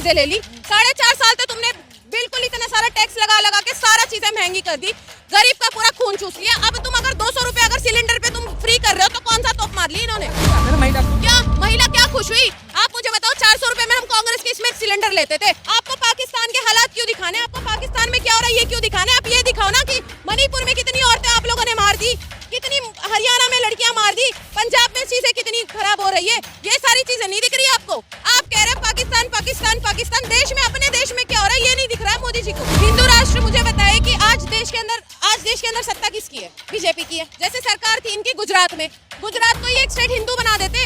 चीजें ले ली। 4.5 साल तो तुमने बिल्कुल इतना सारा टैक्स लगा लगा के सारा चीजें महंगी कर दी, गरीब का पूरा खून चूस लिया। अब तुम अगर 200 रुपए अगर सिलेंडर पे तुम फ्री कर रहे हो तो कौन सा तोप मार ली इन्होंने? महिला क्या खुश हुई? आप मुझे बताओ, 400 रुपए में हम कांग्रेस के इसमें सिलेंडर लेते थे। आपको पाकिस्तान के हालात क्यों दिखाने? आपको पाकिस्तान में क्या हो रहा है ये क्यों दिखाने? आप ये दिखाओ ना कि मणिपुर में कितनी औरतें आप लोगों ने मार दी, कितनी हरियाणा में लड़कियां मार दी, पंजाब में चीजें कितनी खराब हो रही है, ये सारी चीजें नहीं दिख रही आपको? आप कह रहे हैं पाकिस्तान पाकिस्तान पाकिस्तान, देश में अपने देश में क्या हो रहा है ये नहीं दिख रहा है मोदी जी को? हिंदू राष्ट्र मुझे बताए कि आज देश के अंदर सत्ता किसकी है? बीजेपी की है। जैसे सरकार थी इनकी गुजरात में, गुजरात को ये एक स्टेट हिंदू बना देते,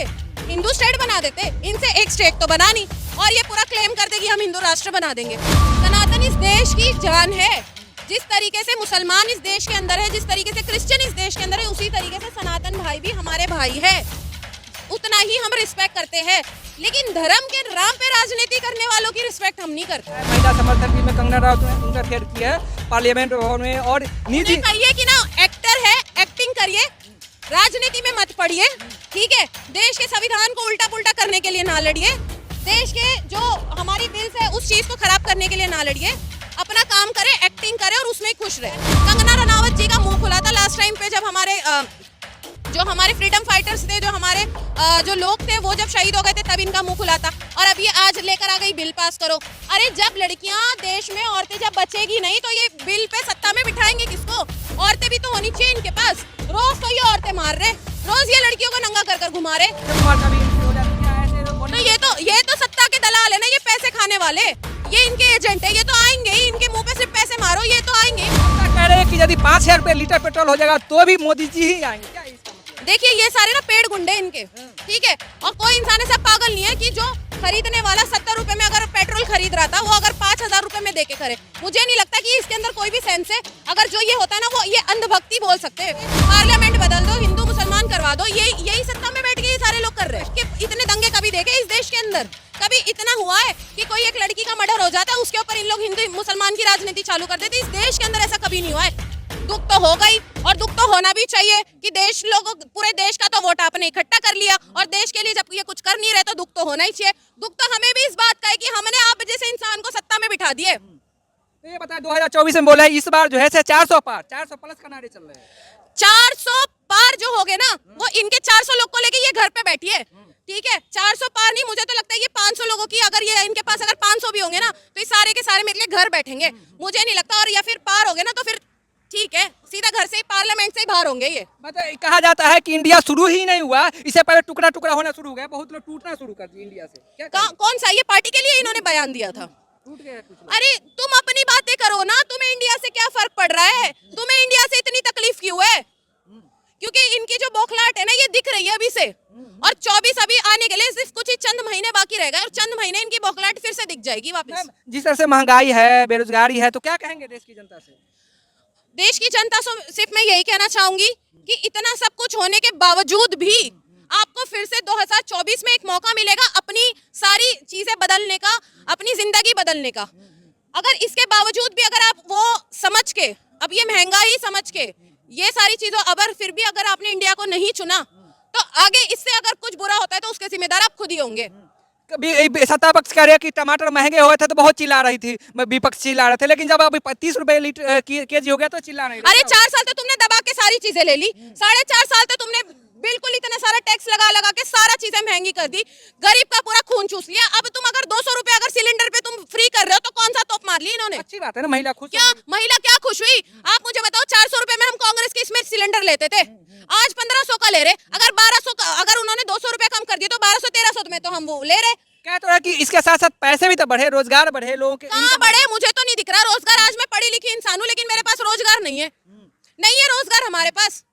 हिंदू स्टेट बना देते, इनसे एक स्टेट तो बना नहीं, और ये पूरा क्लेम कर दे कि हम हिंदू राष्ट्र बना देंगे। सनातन इस देश की जान है। जिस तरीके से मुसलमान इस देश के अंदर है, जिस तरीके से क्रिश्चियन इस देश के अंदर है, उसी तरीके से सनातन भाई भी हमारे भाई है। उतना ही हम रिस्पेक्ट करते हैं, लेकिन धर्म के नाम पे राजनीति करने वालों की रिस्पेक्ट हम नहीं करते। महिला समर्थन की में कंगना राउत ने इंटरफेयर किया है पार्लियामेंट भवन में, और निजी कहिए कि ना एक्टर है, एक्टिंग करिए, राजनीति में मत पड़िए, ठीक है? देश के संविधान को उल्टा पुल्टा करने के लिए ना लड़िए, देश के जो हमारी बिल्स है उस चीज को खराब करने के लिए ना लड़िए, अपना काम करे, एक्टिंग करे और उसमें खुश रहे। कंगना रनावत जी का मुंह खुला था लास्ट टाइम पे, जब हमारे फ्रीडम फाइटर्स थे, जो लोग थे वो जब शहीद हो गए थे, तब इनका मुंह खुला था। और अब ये आज लेकर आ गई बिल पास करो। अरे जब लड़कियां देश में, औरतें जब बचेगी नहीं तो ये बिल पे सत्ता में बिठाएंगे किसको? औरतें भी तो होनी चाहिए इनके पास। रोज तो ये औरतें मार रहे, रोज ये लड़कियों को नंगा कर घुमा रहे। तो ये तो सत्ता के दलाल है ना, ये पैसे खाने वाले, ये इनके एजेंट है, ये तो आएंगे ही, इनके मुंह पे सिर्फ पैसे मारो, ये तो आएंगे। कह रहे हैं कि यदि 5,000 रुपए लीटर पेट्रोल हो जाएगा तो भी मोदी जी ही आएंगे, क्या इसका मतलब? देखिए ये सारे ना पेड़ गुंडे इनके, ठीक है? और कोई इंसान ऐसा पागल नहीं है कि जो खरीदने वाला 70 रुपए में अगर पेट्रोल खरीद रहा था, वो अगर 5,000 रुपए में देके करे। मुझे नहीं लगता कि इसके अंदर कोई भी सेंस है। अगर जो ये होता है ना, वो ये अंधभक्ति बोल सकते हैं। पार्लियामेंट बदल दो, हिंदू मुसलमान करवा दो, यही सत्ता में बैठ के ये सारे लोग कर रहे हैं। कि इतने दंगे कभी देखे इस देश के अंदर? कभी इतना हुआ है कि कोई एक लड़की का मर्डर हो जाता है, उसके ऊपर इन लोग हिंदू मुसलमान की राजनीति चालू कर देते? इस देश के अंदर ऐसा कभी नहीं हुआ है। दुख तो होगा ही, और दुख तो होना भी चाहिए कि पूरे देश का तो वोट आपने इकट्ठा कर लिया, और देश के लिए जब ये कुछ कर नहीं रहे तो दुख तो होना ही चाहिए। दुख तो हमें भी इस बात का है कि हमने आप जैसे इंसान को सत्ता में बिठा दिए। तो ये बताया 2024 में बोला है इस बार जो है 400 पार, 400 प्लस का नारे चल रहे हैं। 400 पार जो हो गए ना, वो इनके 400 लोग को लेके ये घर पे बैठी है, ठीक है? 400 पार नहीं, मुझे तो लगता है ये 500 लोगों की, अगर ये इनके पास अगर 500 भी होंगे ना तो ये सारे के सारे मेरे लिए घर बैठेंगे, मुझे नहीं लगता। और या फिर पार हो गए ना तो फिर ठीक है, सीधा घर से ही, पार्लियामेंट से ही बाहर होंगे ये। मतलब कहा जाता है कि इंडिया शुरू ही नहीं हुआ, इससे पहले टुकड़ा टुकड़ा होना शुरू हो गया, बहुत लोग टूटना शुरू कर दिए इंडिया से। कौन सा? ये पार्टी के लिए इन्होंने बयान दिया था, टूट गया कुछ। अरे तुम अपनी बातें करो ना, तुम्हें इंडिया से क्या फर्क पड़ रहा है? तुम्हें इंडिया से इतनी तकलीफ क्यों है? क्योंकि इनकी जो बौखलाहट है ना, ये दिख रही है अभी से, और 24 अभी आने के लिए सिर्फ कुछ ही चंद महीने बाकी रह गए, और चंद महीने इनकी बौखलाहट फिर से दिख जाएगी वापस। जिस तरह से महंगाई है, बेरोजगारी है, तो क्या कहेंगे देश की जनता से? देश की जनता से सिर्फ मैं यही कहना चाहूंगी कि इतना सब कुछ होने के बावजूद भी आपको फिर से 2024 में एक मौका मिलेगा अपनी सारी चीजें बदलने का, अपनी जिंदगी बदलने का। अगर इसके बावजूद भी अगर आप वो समझ के, अब ये महंगाई समझ के, ये सारी चीजों, अगर फिर भी अगर आपने इंडिया को नहीं चुना तो आगे इससे अगर कुछ बुरा होता है तो उसके जिम्मेदार आप खुद ही होंगे। कभी सत्ता पक्ष कह रहे हैं कि टमाटर महंगे हुए थे तो बहुत चिल्ला रही थी, विपक्ष चिल्ला रहे थे, लेकिन जब अभी 30 रुपए केजी हो गया तो चिल्ला नहीं रहे। अरे 4 साल तो तुमने दबा के सारी चीजें ले ली, 4.5 साल तो तुमने बिल्कुल इतना सारा टैक्स लगा लगा के सारा चीजें महंगी कर दी, गरीब का पूरा खून चूस लिया। अब तुम अगर 200 रुपए अगर सिलेंडर पे तुम फ्री कर रहे हो तो कौन सा तोप मार ली इन्होंने? अच्छी बात है ना, महिला खुश। महिला क्या खुश हुई? आप मुझे बताओ, 400 रुपए में हम कांग्रेस के इसमें सिलेंडर लेते थे, आज 1500 का ले रहे। अगर 1200 का, अगर उन्होंने 200 रुपए कम कर दिए तो 1200-1300 में तो हम वो ले रहे। क्या तो है कि इसके साथ साथ पैसे भी तो बढ़े, रोजगार बढ़े, लोगों के कहाँ बढ़े? मुझे तो नहीं दिख रहा रोजगार। आज मैं पढ़ी लिखी इंसान हूँ, लेकिन मेरे पास रोजगार नहीं है, नहीं है रोजगार हमारे पास।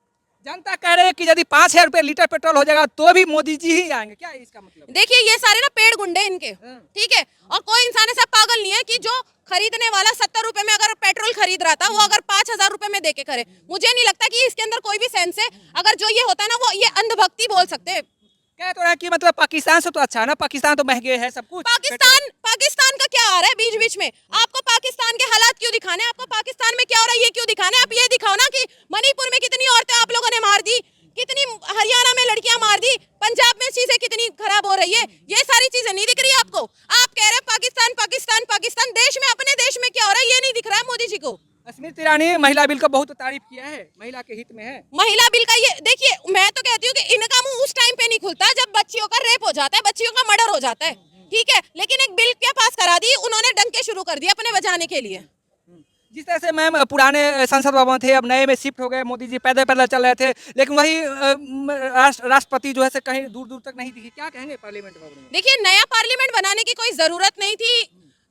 जनता कह रहे हैं कि यदि 5,000 रुपए लीटर पेट्रोल हो जाएगा तो भी मोदी जी ही आएंगे, क्या इसका मतलब? देखिए ये सारे ना पेड़ गुंडे इनके, ठीक है? और कोई इंसान ऐसा पागल नहीं है कि जो खरीदने वाला 70 रुपए में अगर पेट्रोल खरीद रहा था, वो अगर 5,000 रुपए में देके करे। मुझे नहीं लगता कि इसके अंदर कोई भी सेंस है। अगर जो ये होता है ना, वो ये अंधभक्ति बोल सकते हैं। क्या तो है कि मतलब पाकिस्तान से तो अच्छा है ना, पाकिस्तान तो महंगे है सब कुछ। पाकिस्तान का क्या आ रहा है बीच बीच में? आपको पाकिस्तान के हालात क्यों दिखाने? आपको पाकिस्तान में क्या हो रहा है ये क्यों दिखाने? आप ये दिखाओ ना कि मणिपुर में कितनी औरतें आप लोगों ने मार दी, कितनी हरियाणा में लड़कियां मार दी, पंजाब में चीजें कितनी खराब हो रही है, ये सारी चीजें नहीं दिख रही आपको? आप कह रहे हैं पाकिस्तान ईरानी महिला बिल का बहुत तारीफ किया है, महिला के हित में है। महिला बिल का ये देखिए, मैं तो कहती हूँ कि इनका मुंह उस टाइम पे नहीं खुलता जब बच्चियों का रेप हो जाता है, बच्चियों का मर्डर हो जाता है, ठीक है। लेकिन एक बिल क्या पास करा दी उन्होंने, डंके शुरू कर दिए अपने बजाने के लिए। जिस तरह से मैम पुराने संसद भवन थे, अब नए में शिफ्ट हो गए, मोदी जी पैदल पैदल चल रहे थे, लेकिन वही राष्ट्रपति जो है से कहीं दूर दूर तक नहीं दिखी। क्या कहेंगे पार्लियामेंट भवन में? देखिए, नया पार्लियामेंट बनाने की कोई जरूरत नहीं थी।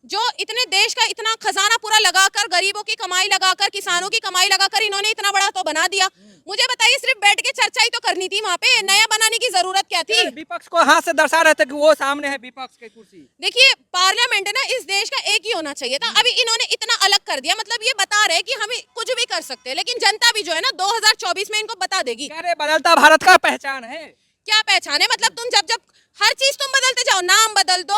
जो इतने देश का इतना खजाना पूरा लगाकर, गरीबों की कमाई लगाकर, किसानों की कमाई लगाकर इन्होंने इतना बड़ा तो बना दिया। मुझे बताइए, सिर्फ बैठ के चर्चा ही तो करनी थी वहाँ पे, नया बनाने की जरूरत क्या थी? विपक्ष को हाथ से दर्शा रहे थे कि वो सामने है विपक्ष की कुर्सी। देखिए, पार्लियामेंट है ना, इस देश का एक ही होना चाहिए था। अभी इन्होंने इतना अलग कर दिया, मतलब ये बता रहे कि हम कुछ भी कर सकते हैं, लेकिन जनता भी जो है ना 2024 में इनको बता देगी। अरे बदलता भारत का पहचान है। क्या पहचान है? मतलब तुम जब हर चीज तुम बदलते जाओ, नाम बदल दो,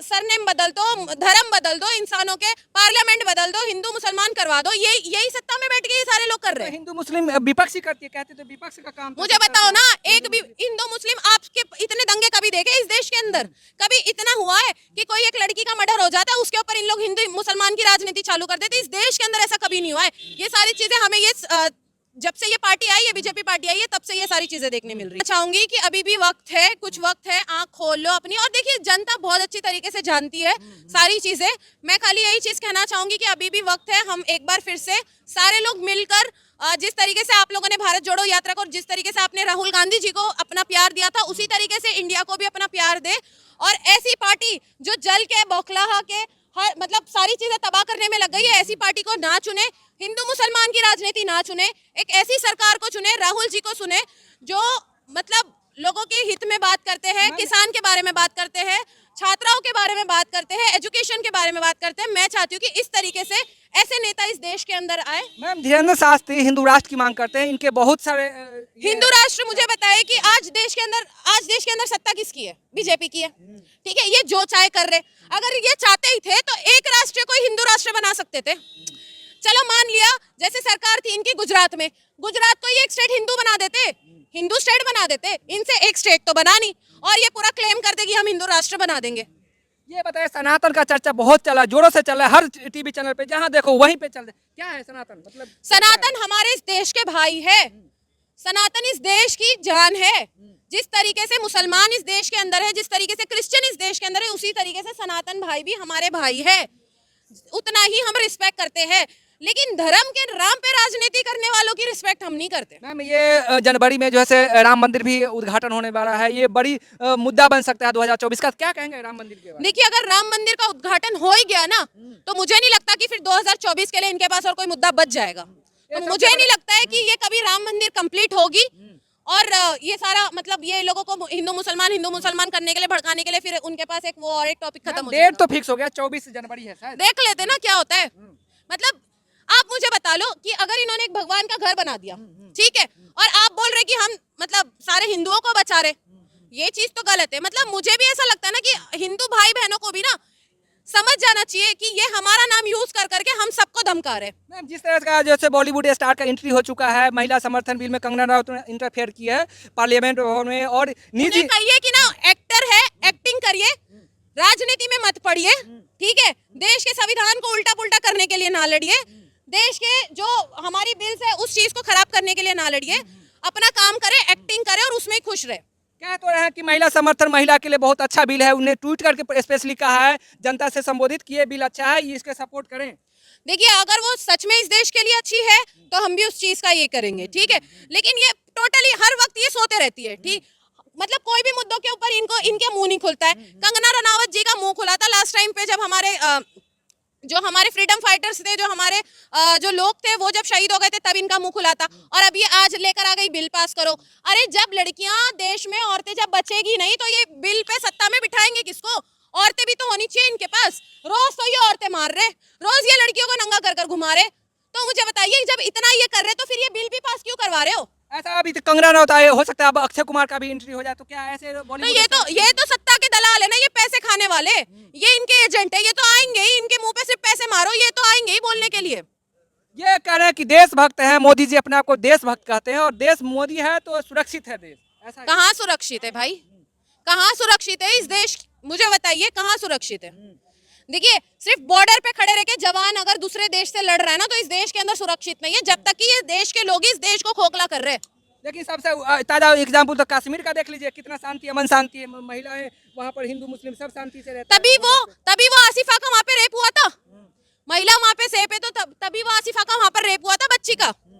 सरनेम बदल दो, धर्म बदल दो इंसानों के, पार्लियामेंट बदल दो, हिंदू मुसलमान करवा दो, यही सत्ता में बैठ के ये सारे लोग कर रहे हैं। हिंदू मुस्लिम विपक्ष ही करती है, कहते तो विपक्ष का काम। मुझे बताओ ना, एक भी हिंदू मुस्लिम, आपके इतने दंगे कभी देखे इस देश के अंदर? कभी इतना हुआ है कि कोई एक लड़की का मर्डर हो जाता है, उसके ऊपर इन लोग हिंदू मुसलमान की राजनीति चालू कर देते? इस देश के अंदर ऐसा कभी नहीं हुआ है। ये सारी चीजें हमें जब से ये पार्टी आई है, बीजेपी पार्टी आई है, तब से ये सारी चीजें देखने मिल रही है। चाहूंगी कि अभी भी वक्त है, कुछ वक्त है, आंख खोल लो अपनी। और देखिए, जनता बहुत अच्छी तरीके से जानती है सारी चीजें। मैं खाली यही चीज कहना चाहूंगी कि अभी भी वक्त है, हम एक बार फिर से सारे लोग मिलकर, जिस तरीके से आप लोगों ने भारत जोड़ो यात्रा को, जिस तरीके से आपने राहुल गांधी जी को अपना प्यार दिया था, उसी तरीके से इंडिया को भी अपना प्यार दे। और ऐसी पार्टी जो जल के, बौखलाहा के, हर मतलब सारी चीजें तबाह करने में लग गई है, ऐसी पार्टी को ना चुने। हिंदू मुसलमान की राजनीति ना चुने, एक ऐसी सरकार को चुने, राहुल जी को चुने, जो मतलब लोगों के हित में बात करते हैं, किसान के बारे में बात करते हैं, छात्राओं के बारे में बात करते हैं, एजुकेशन के बारे में बात करते हैं। मैं चाहती हूँ कि इस तरीके से ऐसे नेता इस देश के अंदर आए। मैम, धीरेन्द्र शास्त्री हिंदू राष्ट्र की मांग करते हैं, इनके बहुत सारे हिंदू राष्ट्र, मुझे बताए कि आज देश के अंदर सत्ता किसकी है? बीजेपी की है, ठीक है। ये जो चाहे कर रहे, अगर ये चाहते ही थे तो एक राष्ट्र को हिंदू राष्ट्र बना सकते थे। चलो मान लिया, जैसे सरकार थी इनकी गुजरात में, गुजरात को ये एक स्टेट हिंदू बना देते, हिंदू स्टेट बना देते, इनसे एक स्टेट तो बना नहीं, और ये पूरा क्लेम करते कि हम हिंदू राष्ट्र बना देंगे। ये बताए, सनातन का चर्चा बहुत चला, जोरों से चला, हर टीवी चैनल पे जहां देखो वहीं पे चल रहा है। क्या है सनातन? मतलब सनातन हमारे इस देश के भाई है, सनातन इस देश की जान है। जिस तरीके से मुसलमान इस देश के अंदर है, जिस तरीके से क्रिश्चियन इस देश के अंदर है, उसी तरीके से सनातन भाई भी हमारे भाई है। उतना ही हम रिस्पेक्ट करते हैं, लेकिन धर्म के नाम पे राजनीति करने वालों की रिस्पेक्ट हम नहीं करते। मैम, ये जनवरी में जो है राम मंदिर भी उद्घाटन होने वाला है, ये बड़ी मुद्दा बन सकता है 2024 का। क्या कहेंगे राम मंदिर के बारे में? देखिए, अगर राम मंदिर का उद्घाटन हो ही गया ना, तो मुझे नहीं लगता कि फिर 2024 के लिए इनके पास और कोई मुद्दा बच जाएगा। तो मुझे नहीं लगता है कि ये कभी राम मंदिर कंप्लीट होगी, और ये सारा मतलब ये लोगों को हिंदू मुसलमान करने के लिए, भड़काने के लिए, फिर उनके पास एक वो और एक टॉपिक खत्म हो जाएगा। डेट तो फिक्स हो गया, 24 जनवरी है शायद। देख लेते ना क्या होता है। मतलब आप मुझे बता लो कि अगर इन्होंने एक भगवान का घर बना दिया, ठीक है, और आप बोल रहे कि हम मतलब सारे हिंदुओं को बचा रहे, ये चीज तो गलत है। मतलब मुझे भी ऐसा लगता है ना कि हिंदू भाई बहनों को भी ना समझ जाना चाहिए कि ये हमारा नाम यूज कर करके हम सबको धमका रहे। मैम, जिस तरह का जैसे बॉलीवुड स्टार का एंट्री हो चुका है, महिला समर्थन बिल में कंगना रनावत ने इंटरफेयर किया है पार्लियामेंट भवन में, और निजी कहिए कि ना एक्टर है, एक्टिंग करिए, राजनीति में मत पड़िए, ठीक है। देश के संविधान को उल्टा पुल्टा करने के लिए ना लड़िए, देश के जो हमारी बिल्स है उस चीज को खराब करने के लिए ना लड़िए। अपना काम करे, एक्टिंग करे और उसमें खुश रहे। कह तो रहे हैं कि महिला समर्थन महिला के लिए बहुत अच्छा बिल है, उन्हें ट्वीट करके स्पेशली कहा है जनता से संबोधित किए, बिल अच्छा है, ये इसके सपोर्ट करें। देखिए, अगर वो सच में इस देश के लिए अच्छी है तो हम भी उस चीज का ये करेंगे, ठीक है। लेकिन ये टोटली हर वक्त ये सोते रहती है, ठीक। मतलब कोई भी मुद्दों के ऊपर इनके मुंह नहीं खुलता है। कंगना रनावत जी का मुंह खुला था लास्ट टाइम पे, जब हमारे फ्रीडम फाइटर्स थे, जो लोग थे, वो जब शहीद हो गए थे, तब इनका मुंह खुला था। और अब ये आज लेकर आ गई बिल पास करो। अरे जब लड़कियां देश में, औरतें जब बचेगी नहीं तो ये बिल पे सत्ता में बिठाएंगे किसको? औरतें भी तो होनी चाहिए इनके पास। रोज तो ये औरतें मार रहे, रोज ये लड़कियों को नंगा कर कर घुमा रहे। तो मुझे बताइए, जब इतना ये कर रहे तो फिर ये बिल भी पास क्यों करवा रहे हो? ऐसा अभी तो कंगना रनावत आए, हो सकता है अब अक्षय कुमार का भी एंट्री हो जाए, तो क्या ऐसे बॉलीवुड? ये तो सत्ता के दलाल है ना, ये पैसे खाने वाले, ये इनके एजेंट है। ये तो आएंगे ही, इनके मुंह पे सिर्फ पैसे मारो, ये तो आएंगे ही बोलने के लिए। ये कह रहे हैं कि देशभक्त हैं मोदी जी, अपने आप को देशभक्त कहते हैं, और देश मोदी है तो सुरक्षित है देश। ऐसा कहाँ सुरक्षित है भाई? कहाँ सुरक्षित है इस देश? मुझे बताइए कहाँ सुरक्षित है? देखिए सिर्फ बॉर्डर पे खड़े रह के जवान अगर दूसरे देश से लड़ रहा है ना तो इस देश के अंदर सुरक्षित नहीं है, जब तक कि ये देश के लोग ही इस देश को खोखला कर रहे हैं। लेकिन सबसे ताज़ा एग्जाम्पल तो कश्मीर का देख लीजिए, कितना शांति, अमन शांति है, महिलाएं वहाँ पर हिंदू मुस्लिम सब शांति से रहते हैं। तभी